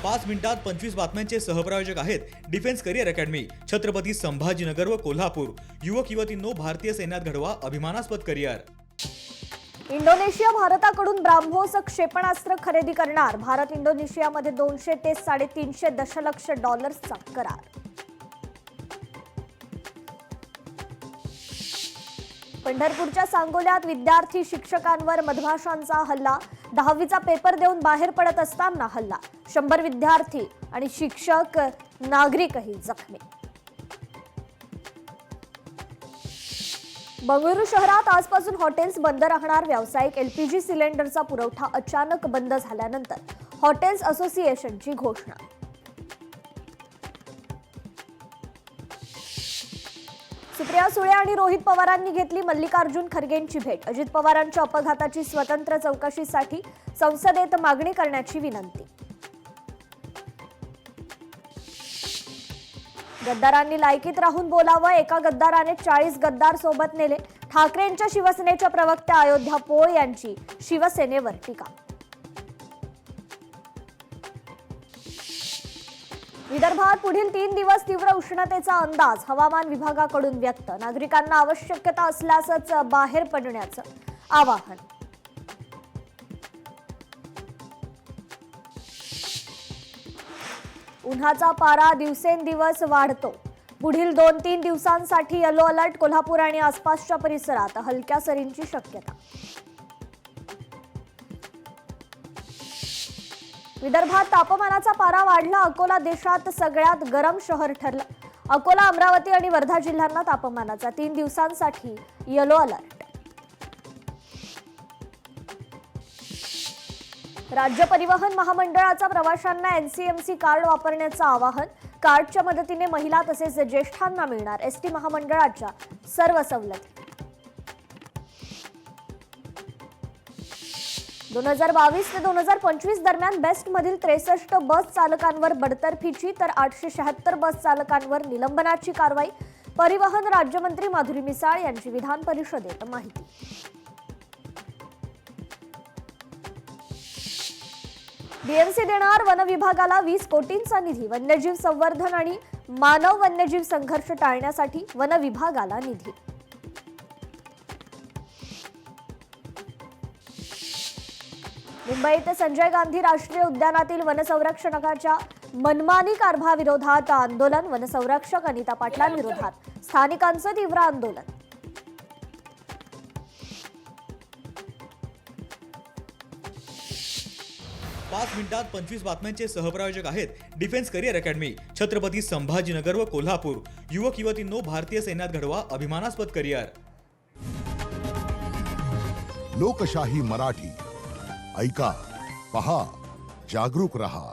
5 मिनिटात 25 बातम्यांचे सहप्रायोजक आहेत defence career academy, Chhatrapati Sambhajinagar व कोल्हापूर। युवक युवतींनो, भारतीय सैन्यात घडवा अभिमानास्पद करिअर। इंडोनेशिया भारताकडून ब्राह्मोस क्षेपणास्त्र खरेदी करणार। भारत इंडोनेशियामध्ये 200 ते 350 दशलक्ष डॉलर्सचा करार। पंढरपूरच्या सांगोल्यात विद्यार्थी शिक्षकांवर मधमाशांचा हल्ला। 10वीचा पेपर देऊन बाहेर पडत असताना हल्ला। 100 विद्यार्थी आणि शिक्षक नागरिकही जखमी। बंगळुरू शहरात आजपासून हॉटेल्स बंद राहणार। व्यावसायिक एलपीजी सिलेंडरचा पुरवठा अचानक बंद झाल्यानंतर हॉटेल्स असोसिएशनची घोषणा। सुप्रिया सुळे आणि रोहित पवारांनी घेतली मल्लिकार्जुन खरगेंची भेट। अजित पवारांच्या अपघाताची स्वतंत्र चौकशीसाठी संसदेत मागणी करण्याची विनंती। गद्दारांनी लायकीत राहून बोलावं। एका गद्दाराने 40 गद्दार सोबत नेले। ठाकरेंच्या शिवसेनेच्या प्रवक्त्या अयोध्या पोळ यांची शिवसेनेवर टीका। विदर्भात पुढील 3 दिवस तीव्र उष्णतेचा अंदाज हवामान विभागाकडून व्यक्त। नागरिकांना आवश्यकता असल्यासच बाहेर पडण्याचं आवाहन। उन्हाचा पारा दिवसेंदिवस वाढतो। पुढील 2-3 दिवसांसाठी येलो अलर्ट। कोल्हापूर आणि आसपासच्या परिसरात हलक्या सरींची शक्यता। विदर्भात तापमानाचा पारा वाढला। अकोला देशात सगळ्यात गरम शहर ठरलं। अकोला, अमरावती आणि वर्धा जिल्ह्यांना तापमानाचा 3 दिवसांसाठी येलो अलर्ट। राज्य परिवहन महामंडळाचा प्रवाशांना एनसीएमसी कार्ड वापरण्याचं आवाहन। कार्डच्या मदतीने महिला तसेच ज्येष्ठांना मिळणार एसटी महामंडळाच्या सर्व सवलती। 2022 ते 2025 दरम्यान बेस्टमधील 63 बस चालकांवर बडतर्फीची तर 876 बस चालकांवर निलंबनाची कारवाई। परिवहन राज्यमंत्री माधुरी मिसाळ यांची विधान परिषदेत माहिती। बीएमसी देणार वन विभागाला 20 कोटींचा निधी। वन्यजीव संवर्धन आणि मानव वन्यजीव संघर्ष टाळण्यासाठी वन विभागाला निधी। मुंबईत संजय गांधी राष्ट्रीय उद्यानातील वनसंरक्षकाच्या मनमानी कारभाराविरोधात आंदोलन। वनसंरक्षक अनिता पाटलांविरोधात स्थानिकांचं तीव्र आंदोलन। पाच मिनिटात 25 बातम्यांचे सहप्रायोजक आहेत defence career academy, Chhatrapati Sambhajinagar व कोल्हापूर। युवक युवतींनो, भारतीय सैन्यात घडवा अभिमानास्पद करिअर। लोकशाही मराठी ऐका, पहा, जागरूक रहा।